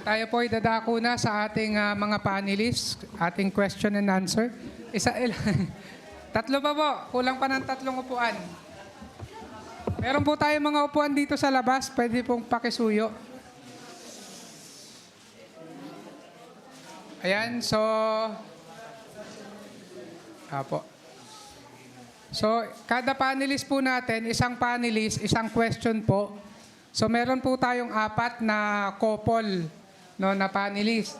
Tayo po ay dadako na sa ating mga panelists, ating question and answer. Tatlo pa po, kulang pa ng tatlong upuan. Meron po tayong mga upuan dito sa labas, pwede pong pakisuyo. Ayan, so... Apo. So, kada panelist po natin, isang panelist, isang question po. So, meron po tayong 4 na couple, no, na panelist.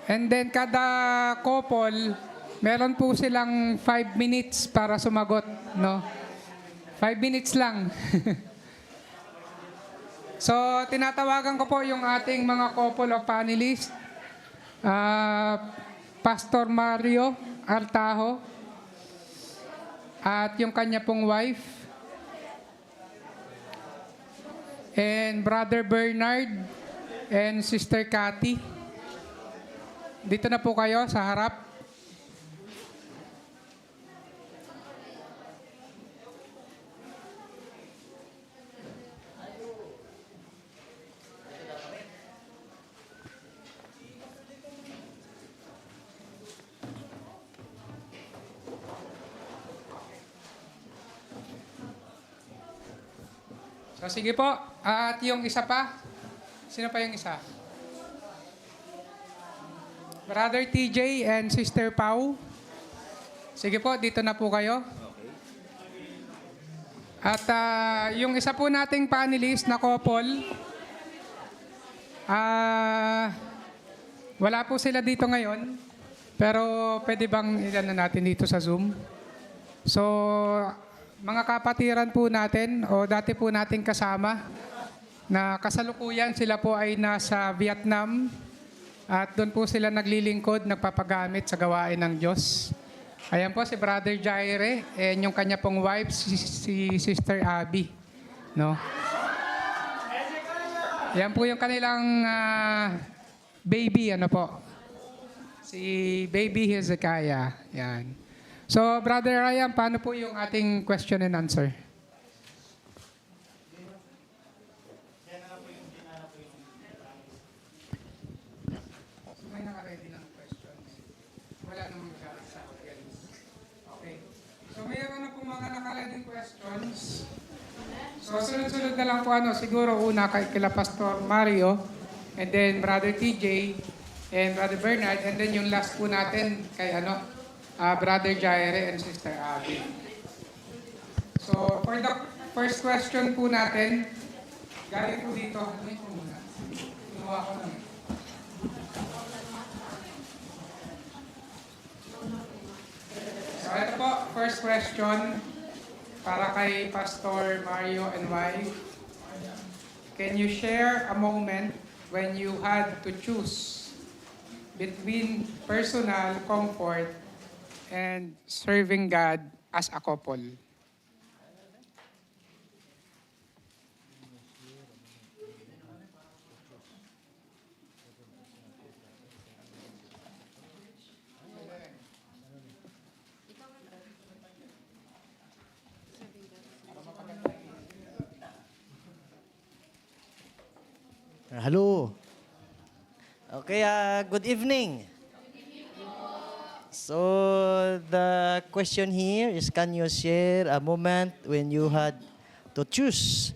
And then, kada couple, meron po silang 5 minutes para sumagot, no? 5 minutes lang. So, tinatawagan ko po yung ating mga couple of panelists. Pastor Mario Artajo at yung kanya pong wife. And Brother Bernard and Sister Cathy. Dito na po kayo sa harap. So, sige po. At yung isa pa? Sino pa yung isa? Brother TJ and Sister Pau. Sige po, dito na po kayo. At yung isa po nating panelist na couple, wala po sila dito ngayon, pero pwede bang ilan na natin dito sa Zoom? So, mga kapatiran po natin o dati po nating kasama na kasalukuyan, sila po ay nasa Vietnam at doon po sila naglilingkod, nagpapagamit sa gawain ng Diyos. Ayan po si Brother Jaire and yung kanya pong wife, si Sister Abby. No? Yan po yung kanilang baby, ano po? Si Baby Hezekiah. Yan. So, Brother Ryan, paano po yung ating question and answer? May naka-ready ng questions. Wala namang galit sa audience. Okay. So, mayroon na po mga naka-ready questions. So, sunod-sunod na lang po siguro una kila Pastor Mario, and then Brother TJ, and Brother Bernard, and then yung last po natin kay Brother Jaire and Sister Abby. So, for the first question po natin, galing po dito. Kinuha ko lang. So, ito po, first question para kay Pastor Mario and wife. Can you share a moment when you had to choose between personal comfort and serving God as a couple? Hello. Okay, good evening. So, the question here is, can you share a moment when you had to choose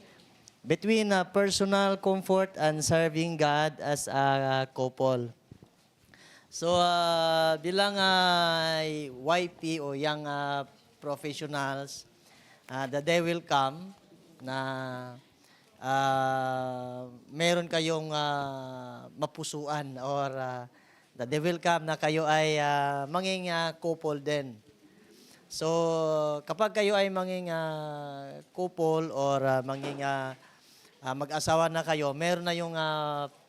between personal comfort and serving God as a couple? So, bilang YP o young professionals, the day will come na meron kayong mapusuan or the day will come na kayo ay manging couple din. So, kapag kayo ay manging couple or manging mag-asawa na kayo, meron na yung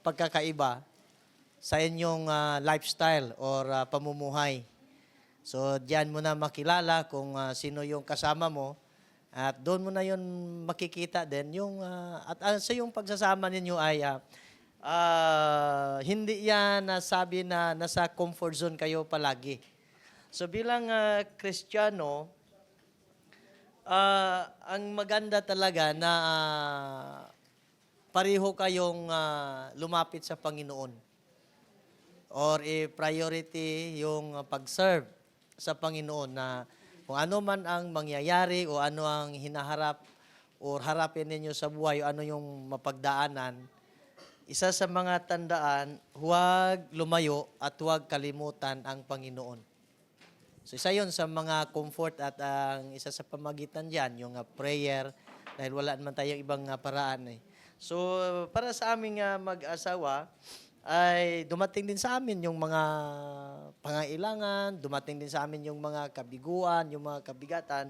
pagkakaiba sa inyong lifestyle or pamumuhay. So, diyan mo na makilala kung sino yung kasama mo at doon mo na yun makikita din yung at sa yung pagsasama ninyo ay hindi yan nasabi na nasa comfort zone kayo palagi. So bilang Kristiyano, ang maganda talaga na pareho kayong lumapit sa Panginoon or i-priority yung pag-serve sa Panginoon na kung ano man ang mangyayari o ano ang hinaharap o harapin ninyo sa buhay o ano yung mapagdaanan, isa sa mga tandaan, huwag lumayo at huwag kalimutan ang Panginoon. So isa yun sa mga comfort at ang isa sa pamagitan dyan, yung prayer, dahil wala naman tayong ibang paraan. So para sa aming mag-asawa, ay dumating din sa amin yung mga pangailangan, dumating din sa amin yung mga kabiguan, yung mga kabigatan.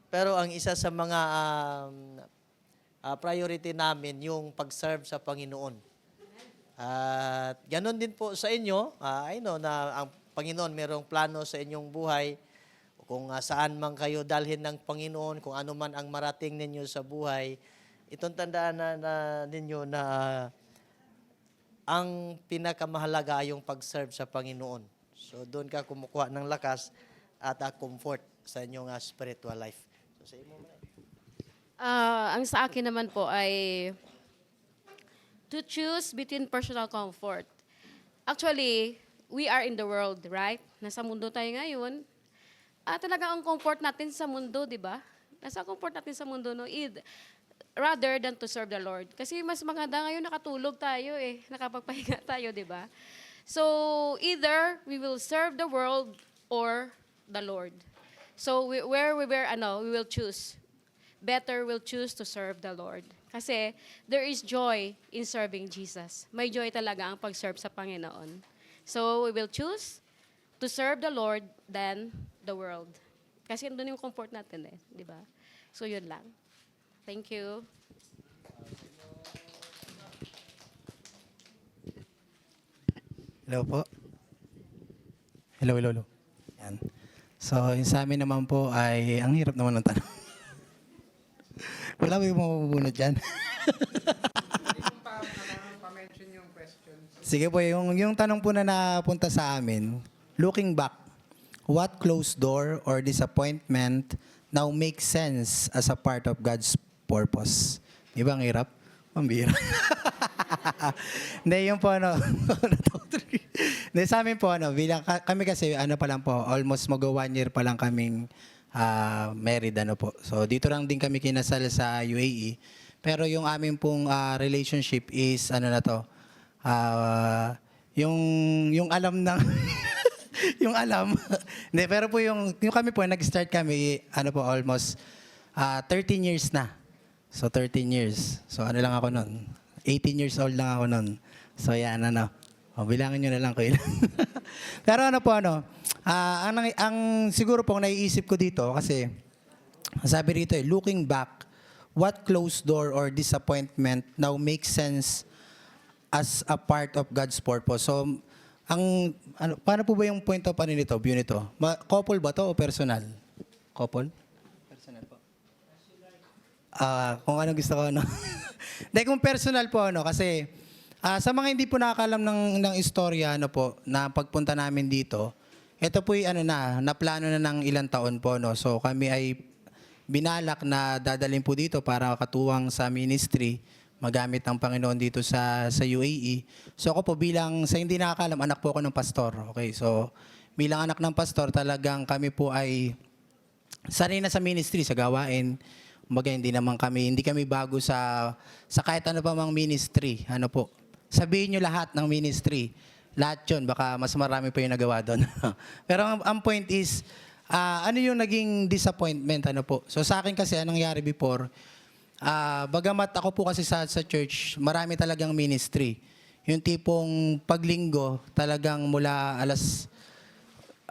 Pero ang isa sa mga priority namin yung pag-serve sa Panginoon. At ganon din po sa inyo. I know na ang Panginoon mayroong plano sa inyong buhay. Kung saan man kayo dalhin ng Panginoon, kung ano man ang marating ninyo sa buhay, itong tandaan na ninyo na ang pinakamahalaga yung pag-serve sa Panginoon. So doon ka kumukuha ng lakas at comfort sa inyong spiritual life. So sa imo Ang sa akin naman po ay to choose between personal comfort. Actually, we are in the world, right? Nasa mundo tayo ngayon. Talaga ang comfort natin sa mundo, di ba? Nasa comfort natin sa mundo, no? Rather than to serve the Lord. Kasi mas maganda ngayon nakatulog tayo nakapagpahinga tayo, di ba? So, either we will serve the world or the Lord. So, we will choose. Better we'll choose to serve the Lord. Kasi there is joy in serving Jesus. May joy talaga ang pag-serve sa Panginoon. So, we will choose to serve the Lord than the world. Kasi doon yung comfort natin di ba? So, yun lang. Thank you. Hello po. Hello. Yan. So, yung sa amin naman po ay, ang hirap naman ng tanong. Wala ba yung mabubunod dyan? Hindi kung pa-mention yung questions. Sige po, yung tanong po na napunta sa amin, looking back, what closed door or disappointment now makes sense as a part of God's purpose? Di ba ang hirap? Pambira. Hindi, yung po Hindi, sa amin po bilang kami kasi pa lang po, almost mag-1 year pa lang kaming married po. So dito lang din kami kinasal sa UAE. Pero yung amin pong relationship is yung alam ng yung alam. Hindi, pero po yung kami po nag-start kami almost 13 years na. So 13 years. So lang ako noon. 18 years old lang ako noon. So yan bilangin nyo na lang ko ilan. Pero ang siguro pong naiisip ko dito kasi sabi rito looking back, what closed door or disappointment now makes sense as a part of God's purpose? So paano po ba yung point of view nito? Couple ba to o personal? Couple? Personal po. Kung ano gusto ko Dahil kung personal po kasi sa mga hindi po nakakalam ng istorya na pagpunta namin dito, ito po naplano na ng ilang taon po So kami ay binalak na dadalhin po dito para katuwang sa ministry, magamit ng Panginoon dito sa UAE. So ako po bilang sa hindi nakakalam, anak po ako ng pastor. Okay, so bilang anak ng pastor, talagang kami po ay sanay na sa ministry, sa gawain. Hindi kami bago sa kahit ano pa mang ministry. Sabihin nyo lahat ng ministry. Lahat yun, baka mas marami pa yung nagawa doon. Pero ang point is, ano yung naging disappointment? So sa akin kasi, anong nangyari before, bagamat ako po kasi sa church, marami talagang ministry. Yung tipong paglinggo, talagang mula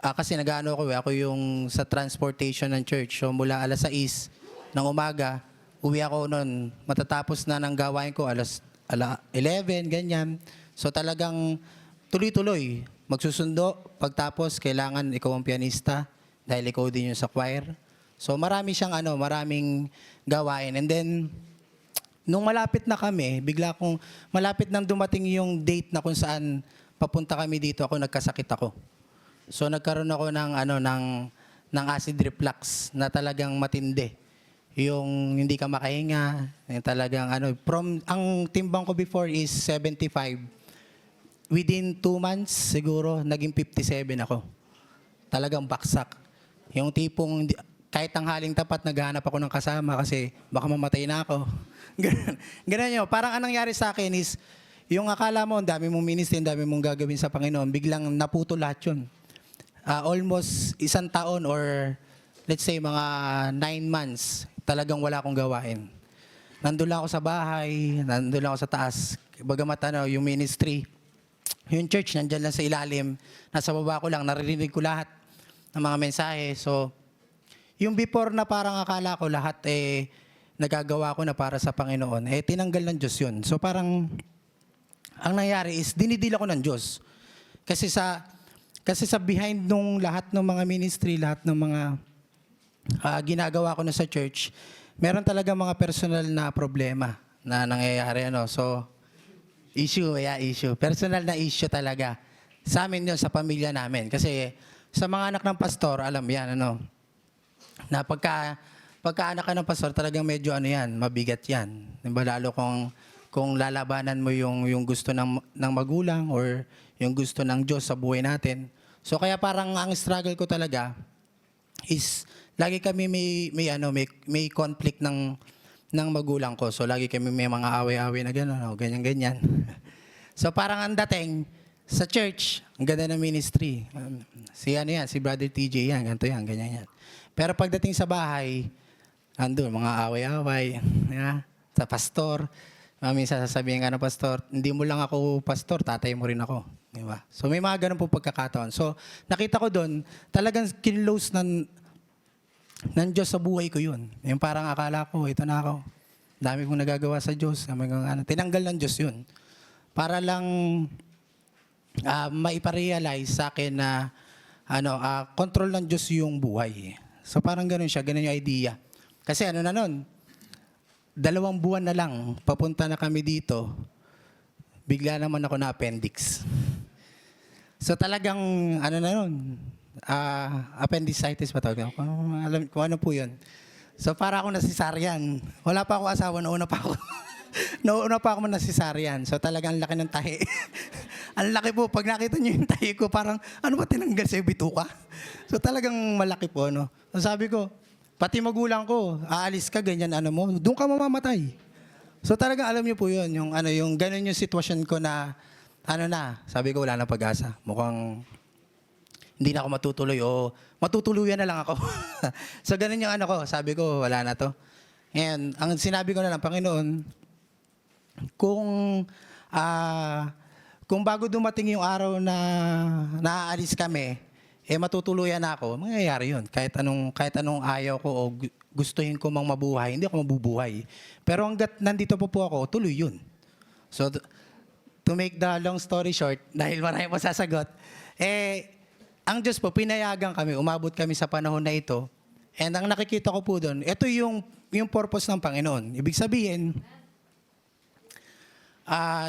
kasi ako yung sa transportation ng church. So mula alas 6 ng umaga, uwi ako noon. Matatapos na ng gawain ko, alas 11, ganyan. So talagang tuloy-tuloy. Magsusundo. Pagtapos, kailangan ikaw ang pianista dahil ikaw din yung sa choir. So marami siyang maraming gawain. And then, nung malapit na kami, malapit nang dumating yung date na kung saan papunta kami dito, nagkasakit ako. So nagkaroon ako ng acid reflux na talagang matindi. yung hindi ka makahinga, yung talagang ano, ang timbang ko before is 75. Within 2 months, siguro, naging 57 ako. Talagang baksak. Yung tipong, kahit tanghaling tapat, naghahanap ako ng kasama kasi baka mamatay na ako. Ganun yun. Parang anong nangyari sa akin is, yung akala mo, ang dami mong ministry, ang dami mong gagawin sa Panginoon, biglang naputo lahat yun. Almost 1 taon or let's say mga 9 months, talagang wala akong gawain. Nandun lang ako sa bahay, nandun lang ako sa taas. Bagamat yung ministry, yung church, nandyan lang sa ilalim. Nasa baba ko lang, naririnig ko lahat ng mga mensahe. So, yung before na parang akala ko lahat nagagawa ko na para sa Panginoon, tinanggal ng Diyos yun. So, parang ang nangyari is dinidil ako ng Diyos. Kasi sa behind nung lahat ng mga ministry, lahat ng mga ginagawa ko na sa church, meron talaga mga personal na problema na nangyayari. So, issue. Personal na issue talaga. Sa amin yun, sa pamilya namin. Kasi sa mga anak ng pastor, alam yan, na pagka anak ka ng pastor, talagang medyo mabigat yan. Diba? Lalo kung lalabanan mo yung gusto ng magulang or yung gusto ng Diyos sa buhay natin. So kaya parang ang struggle ko talaga is lagi kami may conflict ng magulang ko. So lagi kami may mga away-away na gano'n, ganyan-ganyan. So parang ang dating sa church, ang ganda ng ministry. Si Brother TJ yan, ganito yan, ganyan yan. Pero pagdating sa bahay, andun, mga away-away, sa pastor. Minsan sasabihin ng pastor, hindi mo lang ako pastor, tatay mo rin ako. Diba? So may mga ganun po pagkakataon. So nakita ko doon, talagang kinlose ng Diyos sa buhay ko yun. Yung parang akala ko, ito na ako. Dami kong nagagawa sa Diyos. Tinanggal ng Diyos yun. Para lang maiparealize sa akin na control ng Diyos yung buhay. So parang ganun siya, ganun yung idea. Kasi nun, 2 buwan na lang, papunta na kami dito, bigla naman ako na appendix. So talagang, appendicitis ba tawag? Alam kung ano po yun. So para ako nasisaryan. Wala pa ako asawa, nauna pa ako nasisaryan. So talagang laki ng tahi. Ang laki po, pag nakita niyo yung tahi ko, parang, ano ba tinanggal sa'yo, bituka? So talagang malaki po, So sabi ko, pati magulang ko, aalis ka, ganyan, doon ka mamamatay. So talagang alam niyo po yun, yung ganun yung sitwasyon ko na, sabi ko wala na pag-asa. Mukhang hindi na ako matutuloy o matutuluyan na lang ako. So ganun yung sabi ko wala na to. Ngayon, ang sinabi ko na lang, Panginoon, kung bago dumating yung araw na naaalis kami, matutuluyan na ako, mangyayari yun. Kahit anong ayaw ko o gustuhin ko mang mabuhay, hindi ako mabubuhay. Pero hanggat nandito po ako, tuloy yun. So, to make the long story short, dahil marami po sasagot, ang Diyos po, pinayagan kami, umabot kami sa panahon na ito, and ang nakikita ko po doon, ito yung purpose ng Panginoon. Ibig sabihin,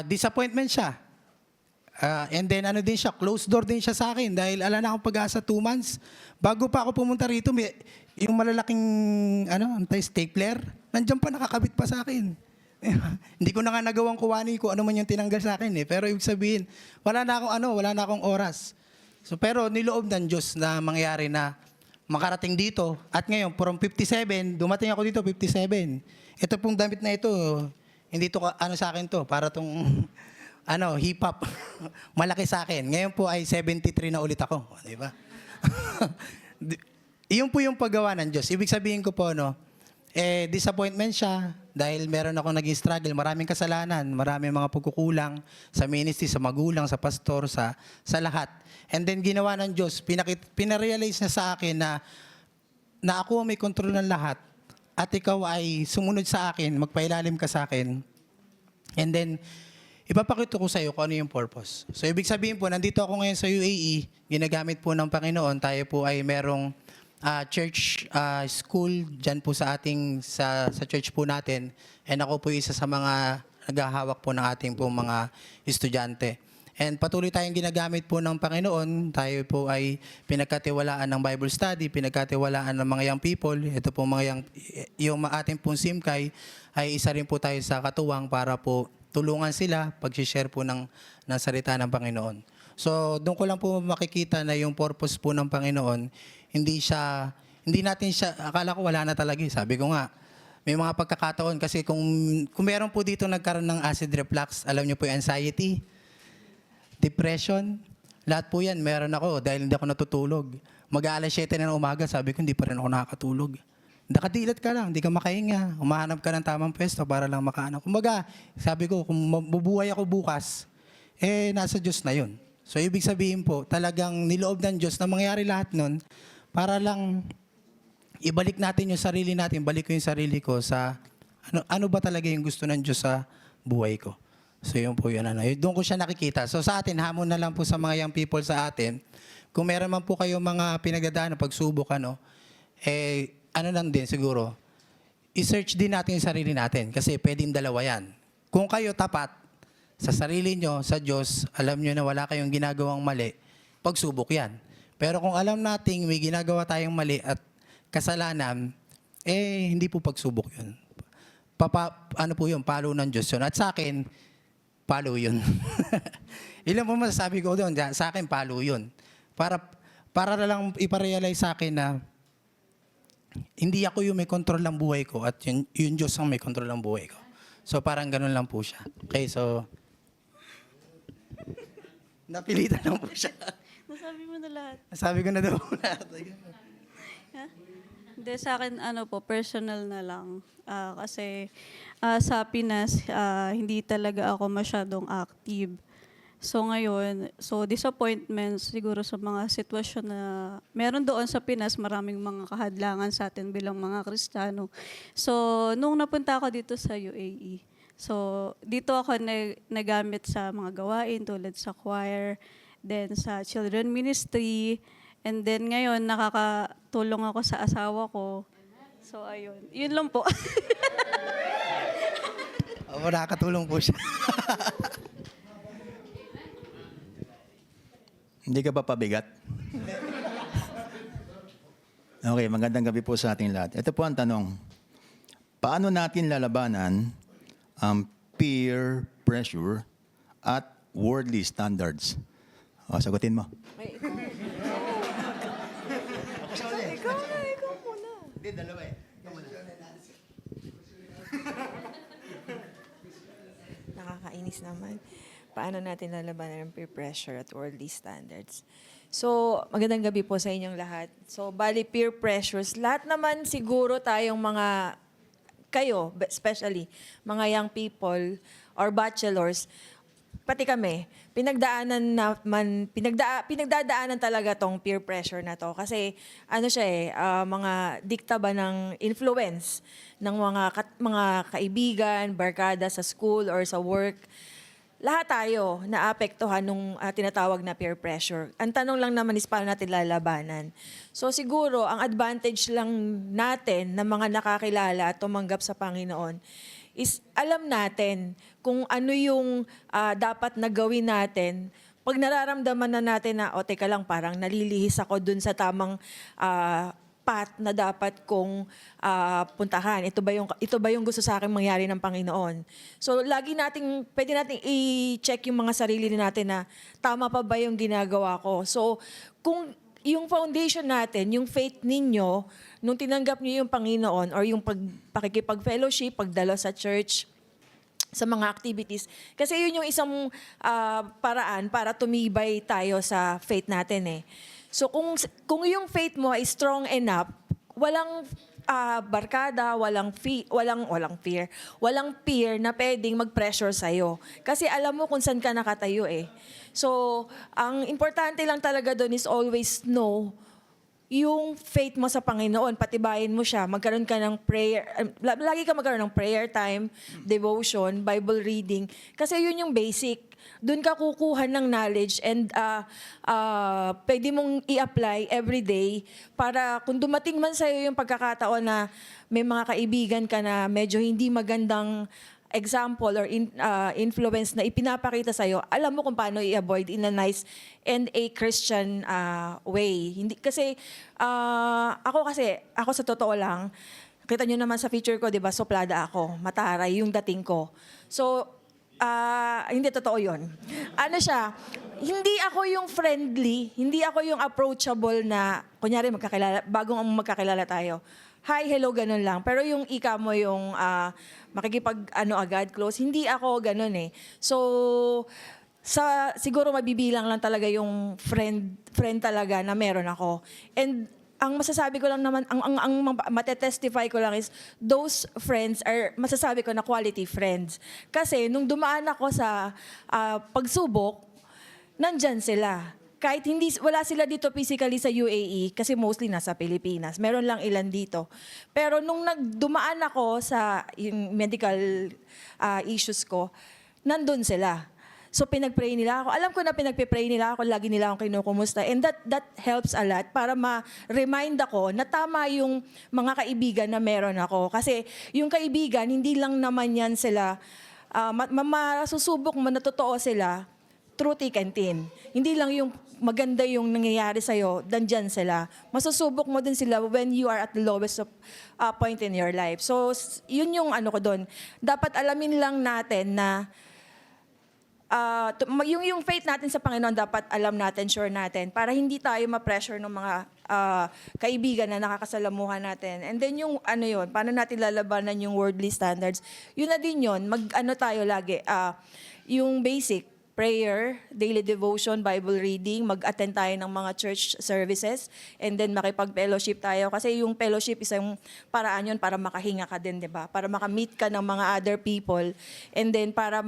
disappointment siya. And then din siya, closed door din siya sa akin dahil ala na akong pag-asa 2 months. Bago pa ako pumunta rito, yung malalaking stapler, nandiyan pa nakakabit pa sa akin. Hindi ko na nga nagawang kuwani ko ano man yung tinanggal sa akin Pero ibig sabihin, wala na akong oras. So pero niloob ng Diyos na mangyari na makarating dito. At ngayon, from 57, dumating ako dito 57. Ito pong damit na ito, hindi to sa akin to, para tong hip-hop. Malaki sa akin. Ngayon po ay 73 na ulit ako. Di ba? Iyon po yung paggawa ng Diyos. Ibig sabihin ko po, disappointment siya dahil meron akong naging struggle. Maraming kasalanan, maraming mga pagkukulang sa ministry, sa magulang, sa pastor, sa lahat. And then ginawa ng Diyos, pinarealize na sa akin na ako may kontrol ng lahat at ikaw ay sumunod sa akin, magpailalim ka sa akin. And then, ipapakita ko sa iyo kung ano yung purpose. So, ibig sabihin po, nandito ako ngayon sa UAE, ginagamit po ng Panginoon, tayo po ay merong church school dyan po sa church po natin. And ako po isa sa mga naghahawak po ng ating po mga estudyante. And patuloy tayong ginagamit po ng Panginoon. Tayo po ay pinagkatiwalaan ng Bible study, pinagkatiwalaan ng mga young people. Ito po yung ating pong simkay ay isa rin po tayo sa katuwang para po tulungan sila pag-share po ng salita ng Panginoon. So, doon ko lang po makikita na yung purpose po ng Panginoon, hindi natin siya, akala ko wala na talaga. Sabi ko nga, may mga pagkakataon kasi kung meron po dito nagkaroon ng acid reflux, alam niyo po yung anxiety, depression, lahat po yan meron ako dahil hindi ako natutulog. Mag-aalas 7 na ng umaga, sabi ko hindi pa rin ako nakakatulog. Nakadilat ka lang, hindi ka makahinga, humahanap ka ng tamang pwesto para lang makaano. Kumbaga, sabi ko, kung mabubuhay ako bukas, nasa Diyos na yun. So, ibig sabihin po, talagang niloob ng Diyos na mangyari lahat nun para lang ibalik natin yung sarili natin, balik ko yung sarili ko sa ano ba talaga yung gusto ng Diyos sa buhay ko. So yun po yun. Doon ko siya nakikita. So sa atin, hamon na lang po sa mga young people sa atin, kung meron man po kayo mga pinagdadaan, pagsubok, ano lang din siguro, i-search din natin yung sarili natin kasi pwedeng dalawa yan. Kung kayo tapat sa sarili nyo, sa Diyos, alam nyo na wala kayong ginagawang mali, pagsubok yan. Pero kung alam nating may ginagawa tayong mali at kasalanan, hindi po pagsubok yun. Ano po yun? Palo ng Diyos yun. At sa akin, palo yun. Ilan po masasabi ko doon? Sa akin, palo yun. Para na lang iparealize sa akin na hindi ako yung may control ng buhay ko at yung Diyos ang may control ng buhay ko. So parang ganun lang po siya. Okay, so napilitan lang po siya. Nasabi mo na lahat. Nasabi ko na daw lahat. Ha? Hindi, sa akin, personal na lang. Kasi sa Pinas, hindi talaga ako masyadong active. So ngayon, disappointments siguro sa mga sitwasyon na meron doon sa Pinas, maraming mga kahadlangan sa atin bilang mga Kristiyano. So nung napunta ako dito sa UAE, dito ako nagamit sa mga gawain tulad sa choir, then sa children ministry, and then ngayon nakakatulong ako sa asawa ko. So ayun, yun lang po. Nakakatulong po siya. Hindi ka ba pabigat? Okay, magandang gabi po sa ating lahat. Ito po ang tanong. Paano natin lalabanan ang peer pressure at worldly standards? Sagutin mo. Ikaw muna. Hindi, dalawa eh. Nakakainis naman. Paano natin lalabanan ng peer pressure at worldly standards? So, magandang gabi po sa inyong lahat. So, bali peer pressures. Lahat naman siguro tayong kayo, especially, mga young people or bachelors, pati kami, pinagdadaanan talaga tong peer pressure na to. Kasi, mga dikta ba ng influence ng mga kaibigan, barkada sa school or sa work. Lahat tayo naapektuhan nung tinatawag na peer pressure. Ang tanong lang naman is paano natin lalabanan. So siguro, ang advantage lang natin na mga nakakilala at tumanggap sa Panginoon is alam natin kung ano yung dapat na gawin natin. Pag nararamdaman na natin na, teka lang, parang nalilihis ako dun sa tamang path na dapat kong puntahan. Ito ba yung gusto sa akin mangyari ng Panginoon? So, pwede nating i-check yung mga sarili natin na tama pa ba yung ginagawa ko? So, kung yung foundation natin, yung faith ninyo, nung tinanggap niyo yung Panginoon or yung pakikipag-fellowship, pagdalo sa church, sa mga activities. Kasi yun yung isang paraan para tumibay tayo sa faith natin eh. So kung yung faith mo ay strong enough, walang barkada, walang fear na pwedeng mag-pressure sa'yo. Kasi alam mo kung saan ka nakatayo eh. So, ang importante lang talaga doon is always know yung faith mo sa Panginoon, patibayin mo siya, magkaroon ka ng prayer, lagi ka magkaroon ng prayer time, devotion, Bible reading, kasi yun yung basic. Doon ka kukuha ng knowledge and pwede mong i-apply every day para kung dumating man sa'yo yung pagkakataon na may mga kaibigan ka na medyo hindi magandang example or influence na ipinapakita sa'yo, alam mo kung paano i-avoid in a nice and a Christian way. Hindi, kasi ako sa totoo lang, kita nyo naman sa picture ko, di ba, suplada ako, mataray yung dating ko. So, hindi totoo yun. Ano siya, hindi ako yung friendly, hindi ako yung approachable na, kunyari bagong magkakilala tayo. Hi, hello, ganun lang. Pero yung ika mo yung agad, close, hindi ako ganun eh. So, siguro mabibilang lang talaga yung friend talaga na meron ako. And ang masasabi ko lang naman, ang matetestify ko lang is, those friends are, masasabi ko na quality friends. Kasi nung dumaan ako sa pagsubok, nandyan sila. Kahit wala sila dito physically sa UAE, kasi mostly nasa Pilipinas. Meron lang ilan dito. Pero nung dumaan ako sa yung medical issues ko, nandun sila. So pinag-pray nila ako. Alam ko na pinag-pray nila ako, lagi nila akong kinukumusta. And that helps a lot para ma-remind ako na tama yung mga kaibigan na meron ako. Kasi yung kaibigan, hindi lang naman yan sila, masusubok mo na totoo sila through thick and thin. Hindi lang yung maganda yung nangyayari sa'yo, dandyan sila. Masusubok mo din sila when you are at the lowest point in your life. So, yun yung ano ko doon. Dapat alamin lang natin na yung faith natin sa Panginoon, dapat alam natin, sure natin, para hindi tayo ma-pressure ng mga kaibigan na nakakasalamuhan natin. And then yung paano natin lalabanan yung worldly standards, yun na din yun, tayo lagi, yung basic, prayer, daily devotion, Bible reading, mag-attend tayo ng mga church services, and then makipag-fellowship tayo. Kasi yung fellowship, isang paraan yun para makahinga ka din, di ba? Para makamit ka ng mga other people. And then para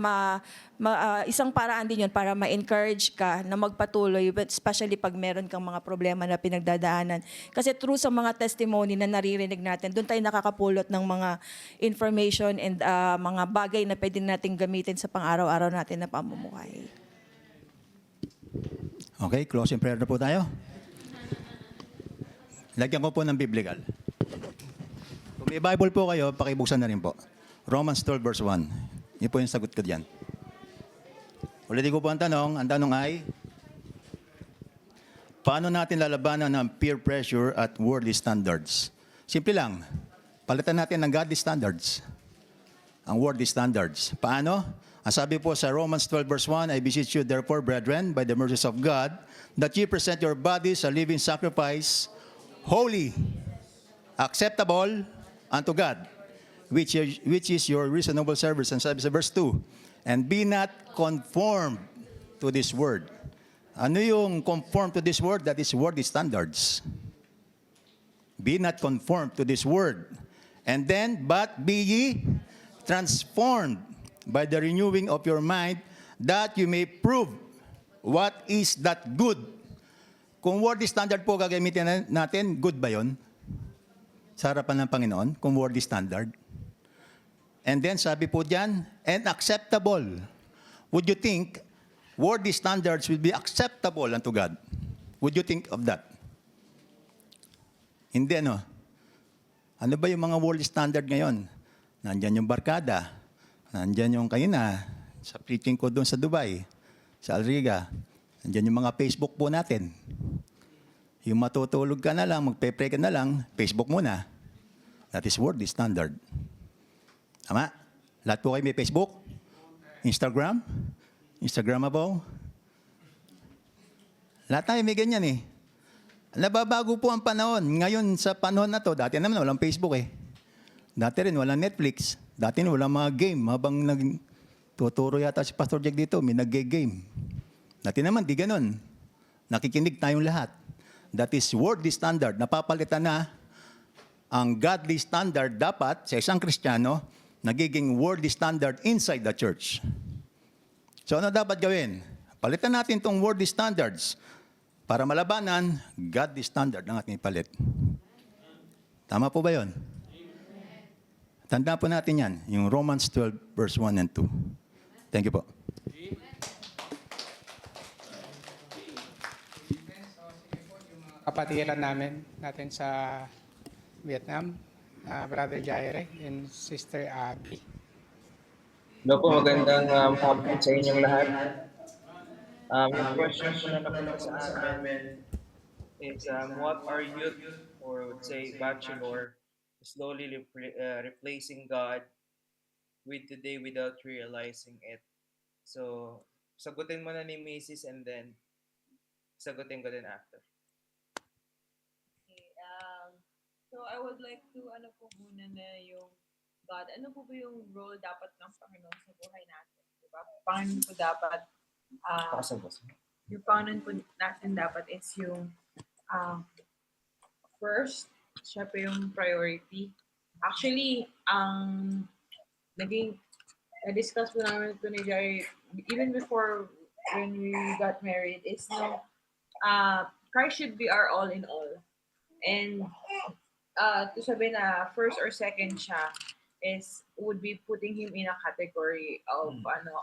isang paraan din yun para ma-encourage ka na magpatuloy, especially pag meron kang mga problema na pinagdadaanan. Kasi through sa mga testimony na naririnig natin, doon tayo nakakapulot ng mga information and mga bagay na pwede natin gamitin sa pang-araw-araw natin na pamumuhay. Okay, closing prayer na po tayo. Lagyan ko po ng biblical. Kung may Bible po kayo, pakibuksan na rin po. Romans 12 verse 1. Yun po yung sagot ko diyan. Ulitin ko po ang tanong. Ang tanong ay, paano natin lalabanan ng peer pressure at worldly standards? Simple lang. Palitan natin ng godly standards. Ang worldly standards. Paano? Ang sabi po sa Romans 12 verse 1, I beseech you therefore, brethren, by the mercies of God, that ye present your bodies a living sacrifice, holy, acceptable unto God, which is your reasonable service. And sabi sa verse 2, and be not conformed to this word. Ano yung conform to this word? That is worldly standards. Be not conformed to this word. And then, but be ye transformed by the renewing of your mind, that you may prove what is that good. Kung worldly standard po gagamitin natin, good ba yun? Sa harapan ng Panginoon, kung worldly standard. And then sabi po diyan, and acceptable. Would you think worldly standards will be acceptable unto God? Would you think of that? Hindi ano. Ano ba yung mga worldly standard ngayon? Nandyan yung barkada. Nandyan yung kanina sa preaching ko doon sa Dubai, sa Alriga. Nandyan yung mga Facebook po natin. Yung matutulog ka na lang, magpe-pray ka na lang, Facebook muna. That is worldly standard. Tama? Lahat po kayo may Facebook? Instagram? Instagrammable? Lahat tayo may ganyan eh. Nababago po ang panahon. Ngayon sa panahon na to, dati naman walang Facebook eh. Dati rin walang Netflix. Dati rin walang mga game. Habang tuturo yata si Pastor Jack dito, may nag-game. Dati naman, di ganun. Nakikinig tayong lahat. That is worldly standard. Napapalitan na ang godly standard dapat sa isang Kristiyano, nagiging worldly standard inside the church. So ano dapat gawin? Palitan natin itong worldly standards para malabanan, godly standard ang ating ipalit. Tama po ba yun? Tanda po natin yan, yung Romans 12 verse 1 and 2. Thank you po. Kapatiran natin sa Vietnam, Brother Jaire and Sister Abby. Hello po, magandang hapon sa inyong lahat. Yung question po na napunta sa amin is what are youth or would say bachelor slowly replacing God with today without realizing it? So, sagutin mo na ni Mrs. and then sagutin ko din after. Okay, so I would like to, ano po muna na yung God, ano po ba yung role dapat ng Panginoon sa buhay natin? Diba? Panginoon po dapat, Pakasabos. yung Panginoon po natin dapat is yung first, siya po yung priority. Actually, ang naging, na-discuss po namin ito ni Jai, even before when we got married, is no, Christ should be our all in all. And to sabi na first or second siya is would be putting him in a category of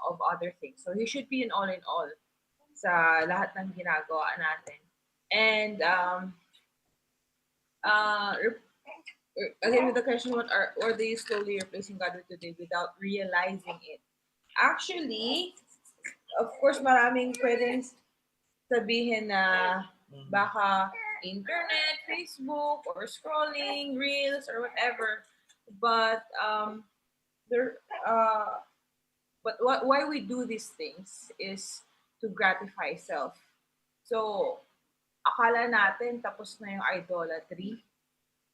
of other things. So he should be an all in all sa lahat ng ginagawa natin. And again with the question, what are they slowly replacing God with today without realizing it? Actually, of course, maraming pwedeng sabihin na baka internet, Facebook, or scrolling, reels, or whatever. But why we do these things is to gratify self. So, akala natin tapos na yung idolatry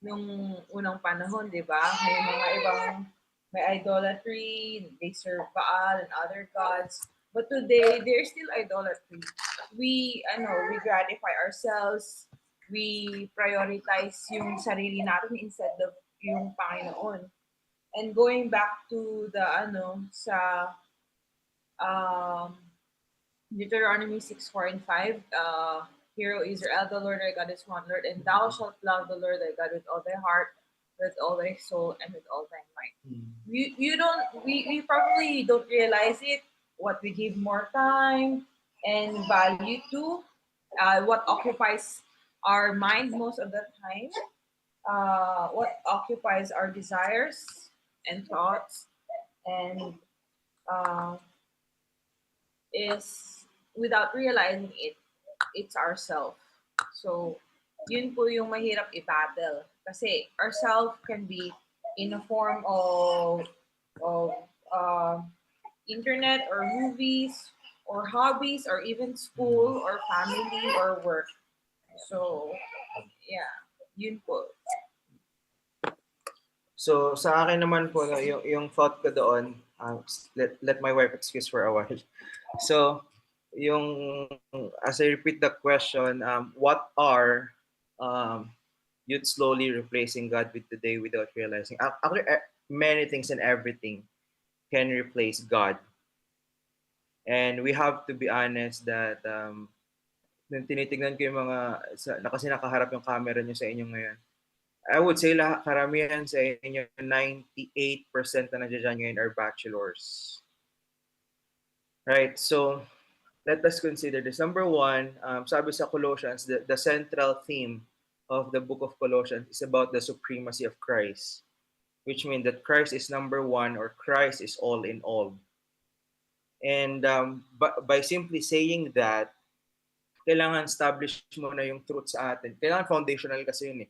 nung unang panahon, di ba? May mga ibang may idolatry, they serve Baal and other gods. But today, there's still idolatry. We gratify ourselves. We prioritize yung sarili natin instead of yung Panginoon. And going back to the sa Deuteronomy 6:4 and 5, Hear, O Israel, the Lord thy God is one Lord, and thou shalt love the Lord thy God with all thy heart, with all thy soul, and with all thy might. We probably don't realize it, what we give more time and value to, what occupies our mind most of the time, what occupies our desires and thoughts, and is without realizing it, it's ourself. So, yun po yung mahirap i-battle. Kasi ourself can be in a form of internet or movies or hobbies or even school or family or work. So, yeah, yun po. So, sa akin naman po, no, yung thought ko doon, let my wife excuse for a while. So, as I repeat the question, what are youth slowly replacing God with today without realizing? Actually, many things and everything can replace God. And we have to be honest that nung tinitignan ko yung mga, kasi nakaharap yung camera nyo sa inyo ngayon, I would say karamihan sa inyo, 98% na nandiyan ngayon are bachelors. Right? So, let us consider this. Number one, sabi sa Colossians, the central theme of the book of Colossians is about the supremacy of Christ, which means that Christ is number one or Christ is all in all. And by simply saying that, kailangan establish mo na yung truth sa atin. Kailangan foundational kasi yun eh.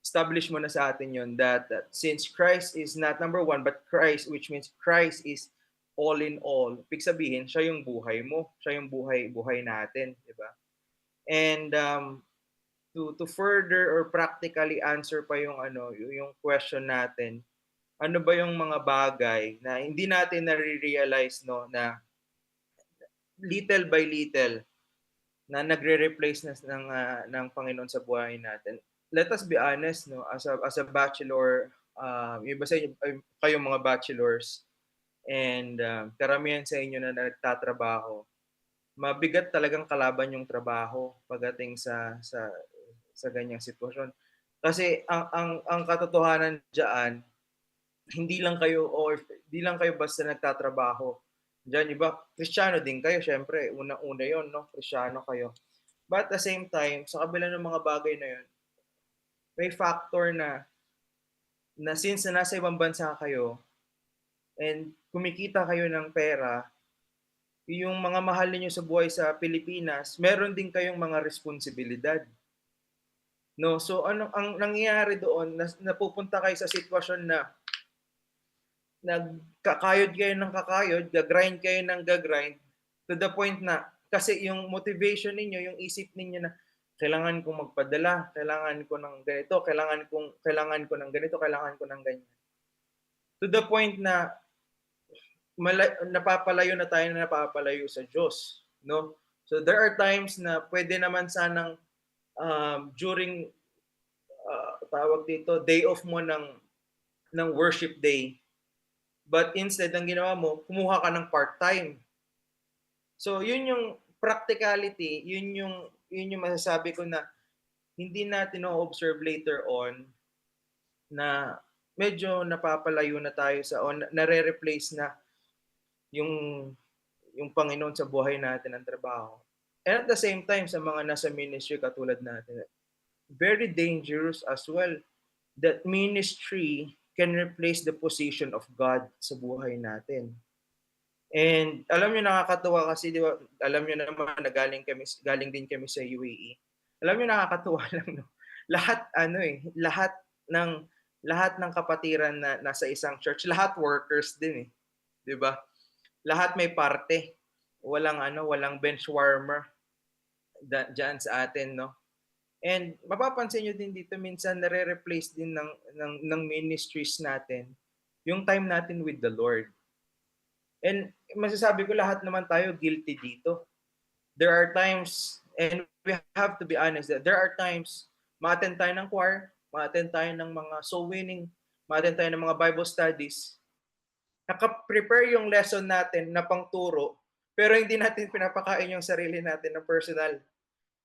Establish mo na sa atin yun that since Christ is not number one, but Christ, which means Christ is all in all. Ibig sabihin, siya yung buhay mo. Siya yung buhay natin. Diba? And to further or practically answer pa yung question natin, ano ba yung mga bagay na hindi natin nare-realize, no, na little by little na nagre-replace ng Panginoon sa buhay natin. Let us be honest, no, as a bachelor, iba sa inyo, kayong mga bachelors, and karamihan sa inyo na nagtatrabaho, mabigat talagang kalaban yung trabaho pagdating sa ganyang sitwasyon. Kasi ang katotohanan diyan, hindi lang kayo basta nagtatrabaho. Diyan iba, Kristiyano din kayo, syempre, una-una 'yon, no? Kristiyano kayo. But at the same time, sa kabila ng mga bagay na 'yon, may factor na since nasa ibang bansa kayo, and kumikita kayo ng pera, yung mga mahal niyo sa buhay sa Pilipinas, meron din kayong mga responsibilidad. No, so ano ang nangyayari doon, napupunta kayo sa sitwasyon na nagkakayod kayo ng kakayod, gagrind kayo ng gagrind, to the point na, kasi yung motivation ninyo, yung isip ninyo na, kailangan kong magpadala, kailangan ko ng ganito, kailangan ko ng ganito, kailangan ko ng ganyan. To the point na, napapalayo na tayo na napapalayo sa Diyos. No? So there are times na pwede naman sanang during tawag dito, day off mo ng worship day. But instead, ang ginawa mo, kumuha ka ng part-time. So, yun yung practicality, yun yung masasabi ko na hindi natin na-observe later on na medyo napapalayo na tayo o nare-replace na yung Panginoon sa buhay natin ang trabaho. And at the same time, sa mga nasa ministry katulad natin, very dangerous as well that ministry can replace the position of God sa buhay natin. And alam niyo, nakakatuwa kasi, di ba, alam niyo naman na galing din kami sa UAE. Alam niyo, nakakatuwa lang, no? Lahat ng kapatiran na nasa isang church, lahat workers din, di ba? Lahat may parte. Walang bench warmer diyan sa atin, no? And mapapansin nyo din dito, minsan nare-replace din ng ministries natin yung time natin with the Lord. And masasabi ko, lahat naman tayo guilty dito. There are times, and we have to be honest, that there are times, ma-attend tayo ng choir, ma-attend tayo ng mga soul winning, ma-attend tayo ng mga Bible studies. Naka-prepare yung lesson natin na pangturo, pero hindi natin pinapakain yung sarili natin ng personal.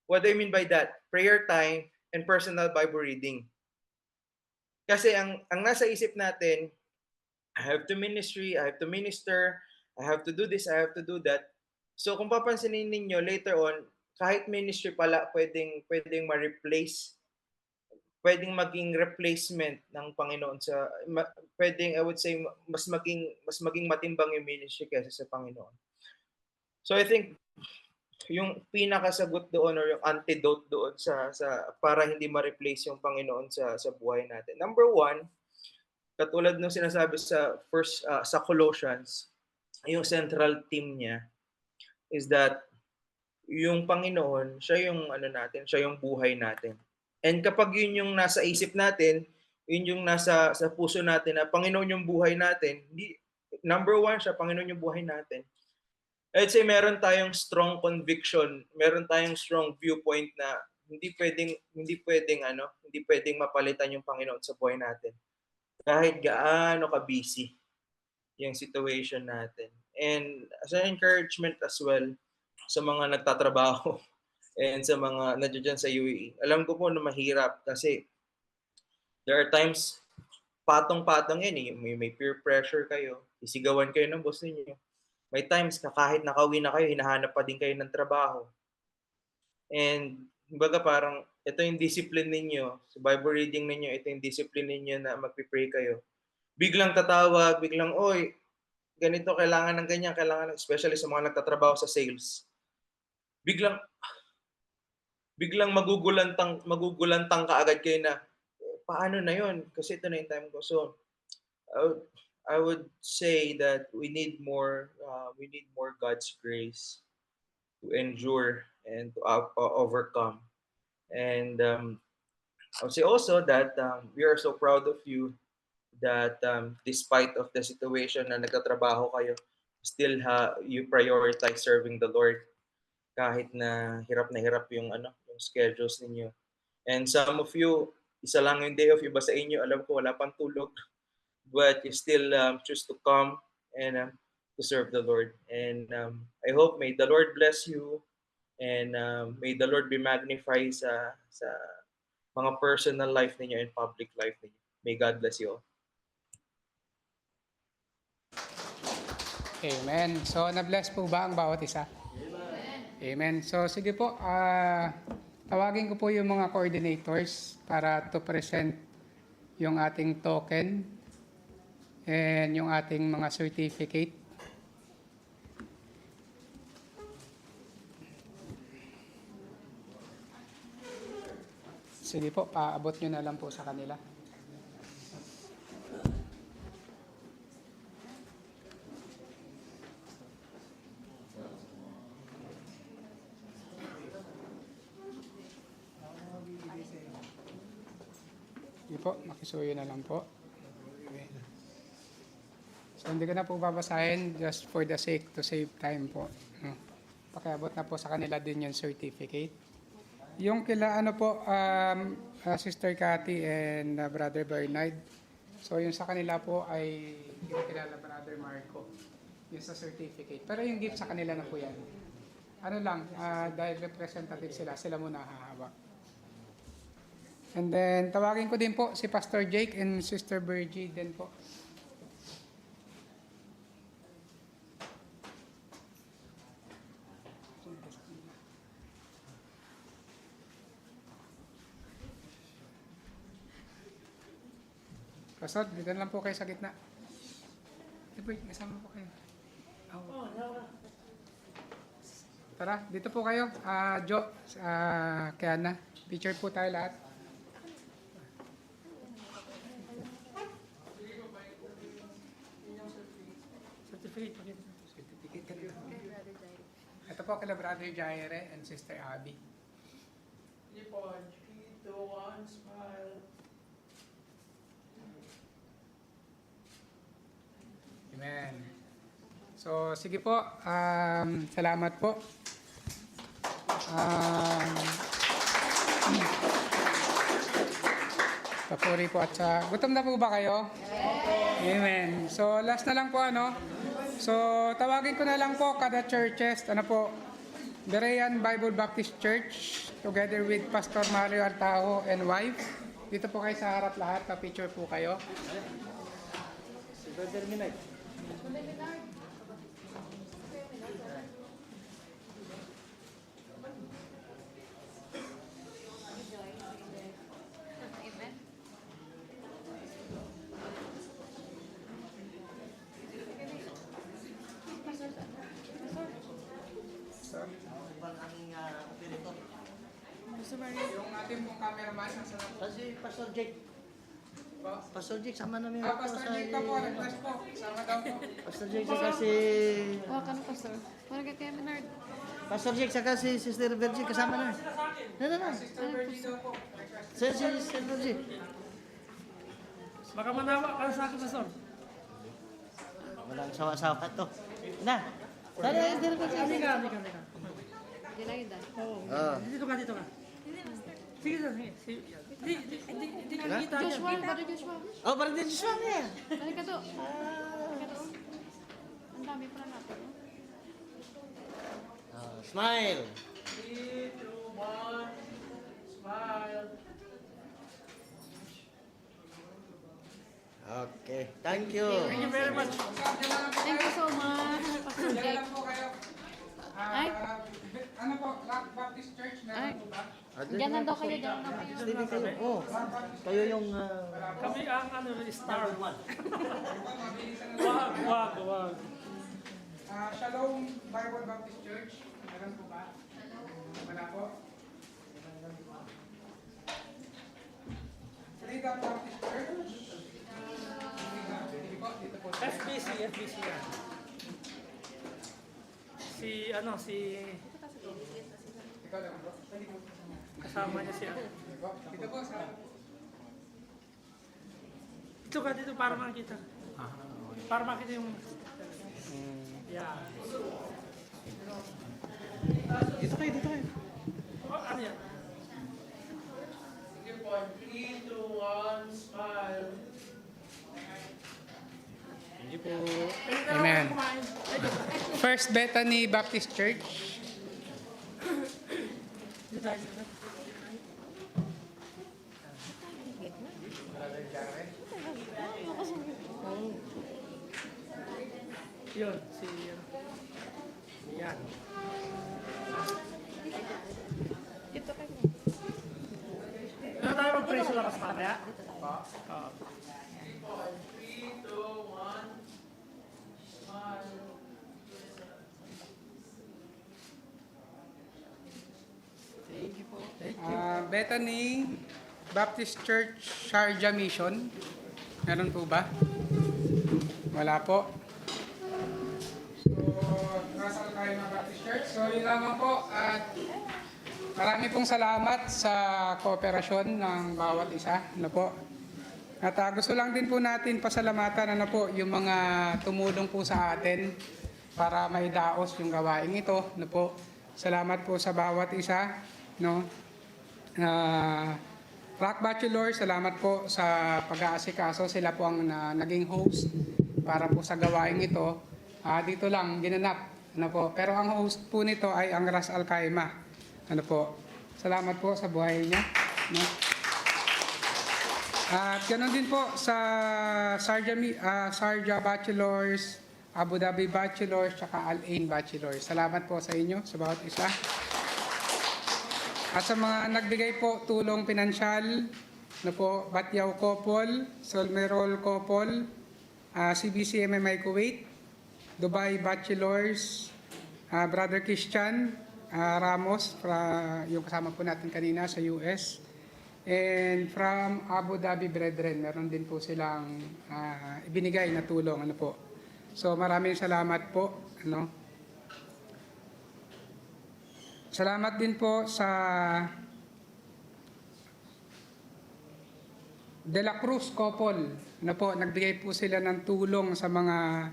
What do I mean by that? Prayer time and personal Bible reading. Kasi ang nasa isip natin, I have to minister, I have to do this, I have to do that. So kung papansinin ninyo later on, kahit ministry pala pwedeng ma-replace, pwedeng maging replacement ng Panginoon pwedeng, I would say, mas maging matimbang yung ministry kaysa sa Panginoon. So I think yung pinakasagot doon or yung antidote doon sa para hindi ma-replace yung Panginoon sa buhay natin. Number one, katulad ng sinasabi sa Colossians, yung central theme niya is that yung Panginoon, siya yung siya yung buhay natin. And kapag yun yung nasa isip natin, yun yung nasa sa puso natin na Panginoon yung buhay natin, number one siya, Panginoon yung buhay natin. I'd say meron tayong strong conviction, meron tayong strong viewpoint na hindi pwedeng mapalitan yung Panginoon sa buhay natin. Kahit gaano ka-busy yung situation natin. And as an encouragement as well sa mga nagtatrabaho and sa mga nandiyan sa UAE, alam ko po na mahirap kasi there are times patong-patong yan, may peer pressure kayo, isigawan kayo ng boss ninyo. May times na kahit nakauwi na kayo, hinahanap pa din kayo ng trabaho. And kumbaga parang ito yung discipline ninyo, sa Bible reading ninyo, ito yung discipline ninyo na magpipray kayo. Biglang tatawag, oy, ganito, kailangan ng ganyan, especially sa mga nagtatrabaho sa sales. Biglang magugulantang ka agad kayo na, paano na yun? Kasi ito na yung time ko. So, I would say that we need more God's grace to endure and to overcome. And I would say also that we are so proud of you that despite of the situation na nagtatrabaho kayo, still you prioritize serving the Lord kahit na hirap yung schedules ninyo. And some of you, isa lang yung day off, iba sa inyo, alam ko wala pang tulog. But you still choose to come and to serve the Lord. And I hope may the Lord bless you and may the Lord be magnified sa mga personal life ninyo and public life ninyo. May God bless you all. Amen. So, na-bless po ba ang bawat isa? Amen. So, sige po, tawagin ko po yung mga coordinators para to present yung ating token. and yung ating mga certificate. Sige po, paabot nyo na lang po sa kanila. Sige po, makisuyo na lang po. Okay. So hindi ko na po babasahin just for the sake to save time po. No? Pakiabot na po sa kanila din yung certificate. Yung kila ano po, Sister Cathy and Brother Bernard. So yung sa kanila po ay kilala Brother Marco. Yung sa certificate. Pero yung gift sa kanila na po yan. Ano lang, dahil representative sila, sila muna hahawak. And then tawagin ko din po si Pastor Jake and Sister Virgie din po. Pastor, dito na lang po kayo sa gitna. Ito po, kasama po kayo. Tara, dito po kayo. Jo, Kiana. Picture po tayo lahat. Ito po kila Brother Jaire and Sister Abby. Amen. So, sige po. Salamat po. Papuri po at sa... Gutom na po ba kayo? Amen. So, last na lang po ano. So, tawagin ko na lang po kada churches. Ano po? Berean Bible Baptist Church together with Pastor Mario Artao and wife. Dito po kayo sa harap lahat. Pa-picture po kayo. Yung ating pong cameraman, nasa lang po. Kasi Pastor Jake. Pastor Jake, sama namin. Pastor Jake po, request po. Sama daw po. Pastor Jake, saka si... Hawakan mo, Pastor. Parang kay Menard. Pastor Jake, saka si Sister Virgie, kasama na. Na. Sister Virgie daw po. Request. Si Sister Virgie. Baka manawa ka sa akin, Pastor. Walang sawa-sawa to. Na. Tara, Sister Virgie. Halika. Hindi lang yun dahil. Oh. Dito ka. Sige, sige. Hindi ka kita dyan. Joshua, Brother Joshua. Oh, parang din siya niya. Halika to. Halika to. Ang dami pa natin. Smile. 3, 2, 1. Smile. Okay. Thank you. Thank you very much. Thank you so much, Pastor Diyan Jake. lang po kayo. Ay. Ano po, Rock Baptist Church, meron po ba? Diyan na daw kayo, diyan na kayo. Stevie kayo. Oh. Kayo yung... Kami ang star. Mabilisan na lang. Wag. Shalom Bible Baptist Church, meron po ba? Wala po. Freedom Baptist Church. Sige po, dito po. FBC yan. Si Ikaw lang po. kasama niya siya. Dito po sa... Dito para makita. Para makita yung... Yeah. Dito kayo. Oh, ano yan? Sige po, 3, 2, 1, smile. Amen. First Bethany Baptist Church. Yun, yan. Ano tayo mag-pray sa lakas mamaya? Oo. 3, 2, 1. Bethany Baptist Church, Sharjah Mission. Meron po ba? Wala po. So, Ras Al-Khaimah Baptist Church. So, yun lamang po. At marami pong salamat sa kooperasyon ng bawat isa. Ano po? At gusto lang din po natin pasalamatan yung mga tumulong po sa atin para maidaos yung gawain ito. Ano po? Salamat po sa bawat isa. No? Rock Bachelor, salamat po sa pag-aasikaso. Sila po ang naging host para po sa gawain ito. Dito lang, ginanap. Ano po? Pero ang host po nito ay ang Ras Al-Khaimah. Ano po? Salamat po sa buhay niya. No? At ganoon din po sa Sharjah Bachelors, Abu Dhabi Bachelors, tsaka Al Ain Bachelors. Salamat po sa inyo, sa bawat isa. At sa mga nagbigay po tulong pinansyal, Batyaw Couple, Solmerol Couple, CBCMMI Kuwait, Dubai Bachelors, Brother Christian Ramos, yung kasama po natin kanina sa US, and from Abu Dhabi Brethren, meron din po silang ibinigay na tulong. So maraming salamat po. Salamat din po sa De La Cruz Couple. Nagbigay po sila ng tulong sa mga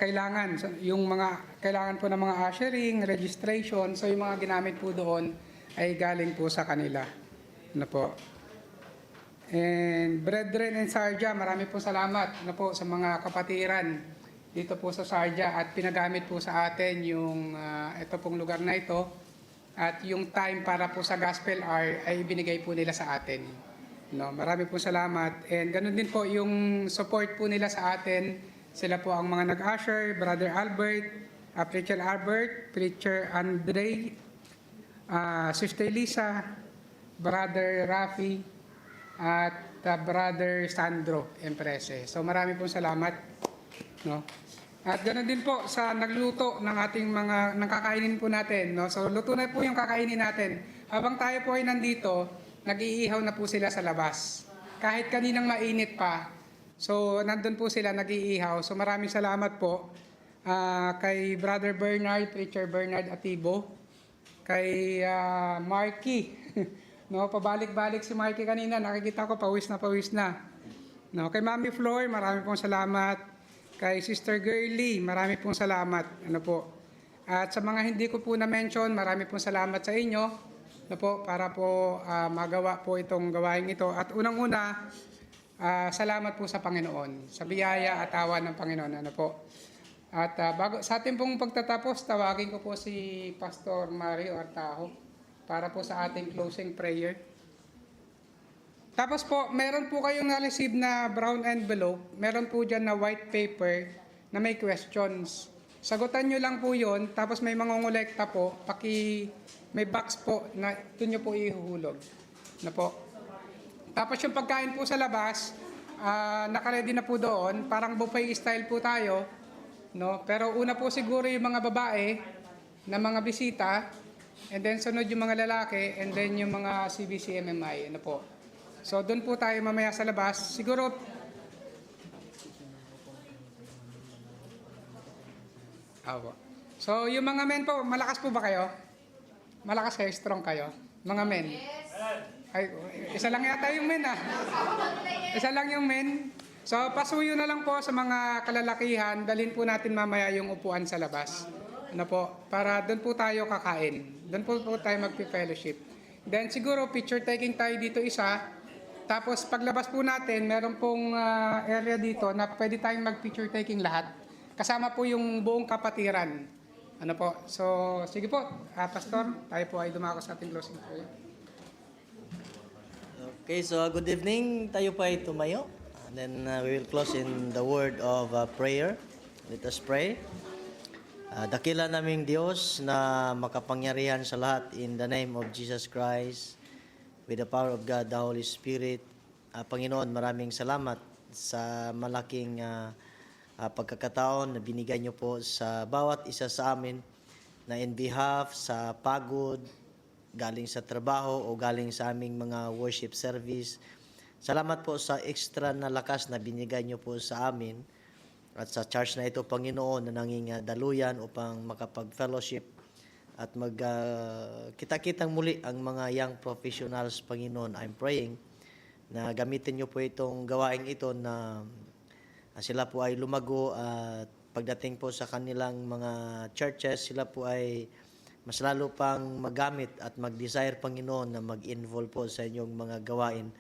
kailangan. Yung mga kailangan po ng mga ushering, registration. So yung mga ginamit po doon ay galing po sa kanila. And Brethren and Sharjah, marami po salamat sa mga kapatiran dito po sa Sharjah at pinagamit po sa atin yung ito pong lugar na ito. At yung time para po sa gospel hour ay ibinigay po nila sa atin. Marami po salamat. And ganun din po yung support po nila sa atin. Sila po ang mga nag-usher, Brother Albert, Preacher Albert, Preacher Andre, Sister Lisa, Brother Rafi, at Brother Sandro Emprese. So marami pong salamat. At ganoon din po sa nagluto ng ating mga kakainin po natin. So luto na po yung kakainin natin. Habang tayo po ay nandito, nag-iihaw na po sila sa labas. Kahit kaninang mainit pa, so nandun po sila nag-iihaw. So maraming salamat po kay Brother Bernard, Preacher Bernard Atibo, kay Marky. Pabalik-balik si Marky kanina, nakikita ko pawis na. Kay Mami Floor, marami pong salamat. Kay Sister Girly, marami pong salamat. At sa mga hindi ko po na-mention, marami pong salamat sa inyo para po magawa po itong gawain ito. At unang-una, salamat po sa Panginoon, sa biyaya at awa ng Panginoon. At sa ating pong pagtatapos, tawagin ko po si Pastor Mario Artajo para po sa ating closing prayer. Tapos po, meron po kayong na-receive na brown envelope. Meron po dyan na white paper na may questions. Sagutan nyo lang po yun. Tapos may mangongolekta po. May box po na ito nyo po ihuhulog. Tapos yung pagkain po sa labas, nakaready na po doon. Parang buffet style po tayo. Pero una po siguro yung mga babae na mga bisita. And then sunod yung mga lalaki. And then yung mga CBCMMI. So doon po tayo mamaya sa labas. Siguro so yung mga men po, malakas po ba kayo? Malakas kayo, strong kayo? Mga men? Ay, isa lang yata yung men Isa lang yung men. So pasuyo na lang po sa mga kalalakihan. Dalhin po natin mamaya yung upuan sa labas. Para doon po tayo kakain. Doon po tayo magpi-fellowship. Then siguro picture taking tayo dito isa. Tapos paglabas po natin, meron pong area dito na pwede tayong mag-picture taking lahat. Kasama po yung buong kapatiran. So sige po, Pastor, tayo po ay dumako sa ating closing prayer. Okay, so good evening. Tayo po ay tumayo. And then we will close in the word of prayer. Let us pray. Dakila naming Diyos na makapangyarihan sa lahat, in the name of Jesus Christ, with the power of God, the Holy Spirit. Panginoon, maraming salamat sa malaking pagkakataon na binigay niyo po sa bawat isa sa amin na in behalf sa pagod, galing sa trabaho o galing sa aming mga worship service. Salamat po sa extra na lakas na binigay niyo po sa amin at sa church na ito, Panginoon, na nanging daluyan upang makapag-fellowship at kita-kitang muli ang mga young professionals, Panginoon. I'm praying na gamitin niyo po itong gawaing ito na sila po ay lumago at pagdating po sa kanilang mga churches, sila po ay mas lalo pang magamit at mag-desire, Panginoon, na mag-involve po sa inyong mga gawain.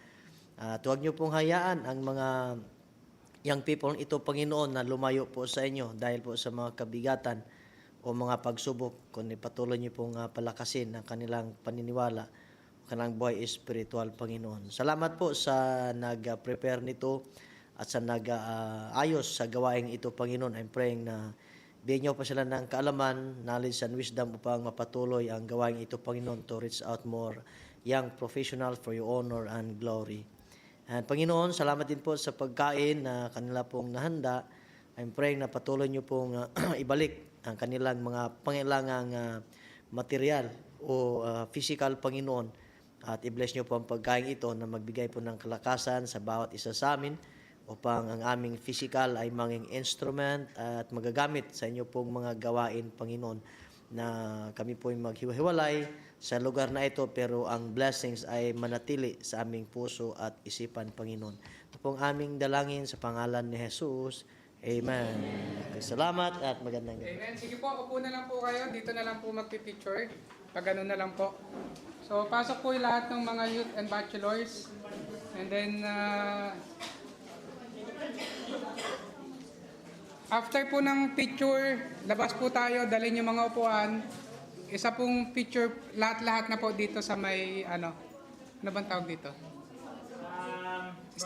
Huwag niyo pong hayaan ang mga young people ito, Panginoon, na lumayo po sa inyo dahil po sa mga kabigatan o mga pagsubok, kundi patuloy niyo pong palakasin ang kanilang paniniwala o kanilang buhay espiritual, Panginoon. Salamat po sa nag-prepare nito at sa nag-ayos sa gawaing ito, Panginoon. I'm praying na bigyan niyo pa sila ng kaalaman, knowledge, and wisdom upang mapatuloy ang gawaing ito, Panginoon, to reach out more young professionals for your honor and glory. And Panginoon, salamat din po sa pagkain na kanila pong nahanda. I'm praying na patuloy niyo pong ibalik ang kanilang mga pangailangang material o physical, Panginoon. At i-bless niyo po ang pagkain ito na magbigay po ng kalakasan sa bawat isa sa amin upang ang aming physical ay maging instrument at magagamit sa inyo pong mga gawain, Panginoon, na kami po ay maghiwalay sa lugar na ito pero ang blessings ay manatili sa aming puso at isipan, Panginoon. Ito pong aming dalangin sa pangalan ni Jesus. Amen. Salamat at magandang gabi. Amen. Sige po, upo na lang po kayo. Dito na lang po magpipicture. Pag ganun na lang po. So, pasok po yung lahat ng mga youth and bachelors. And then, after po ng picture, labas po tayo, dalhin yung mga upuan. Isa pong picture, lahat-lahat na po dito sa may, ano bang tawag dito?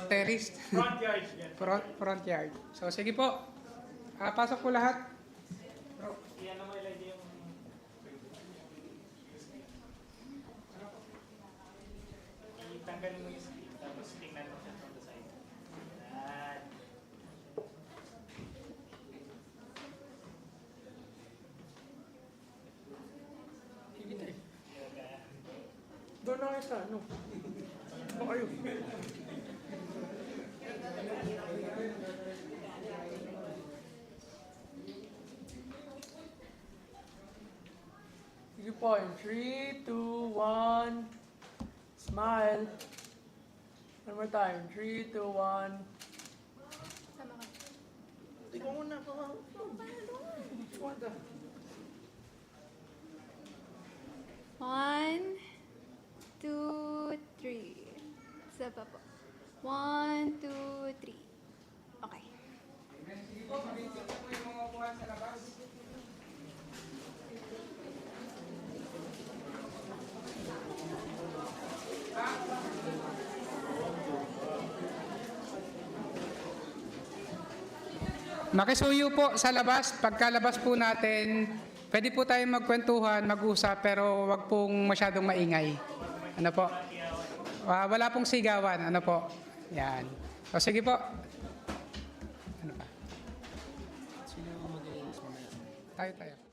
Terrace. Front yard. Front yard. So, sige po. Pasok po lahat. Tanggalin mo yung stick, tapos tingnan mo siya from the side. Yan. Doon na kayo sa ano? Doon kayo. Sige po, in 3, 2, 1. Smile. One more time. 3, 2, 1. Ikaw muna. One, two, three. Isa pa po. 1, 2, 3. Okay. Sige po, mabigyan po yung mga upuan sa labas. Makisuyo po sa labas. Pagkalabas po natin, pwede po tayong magkwentuhan, mag-usap, pero wag pong masyadong maingay. Ano po? Wala pong sigawan. Ano po? Yan. O sige po. Ano pa? Tayo.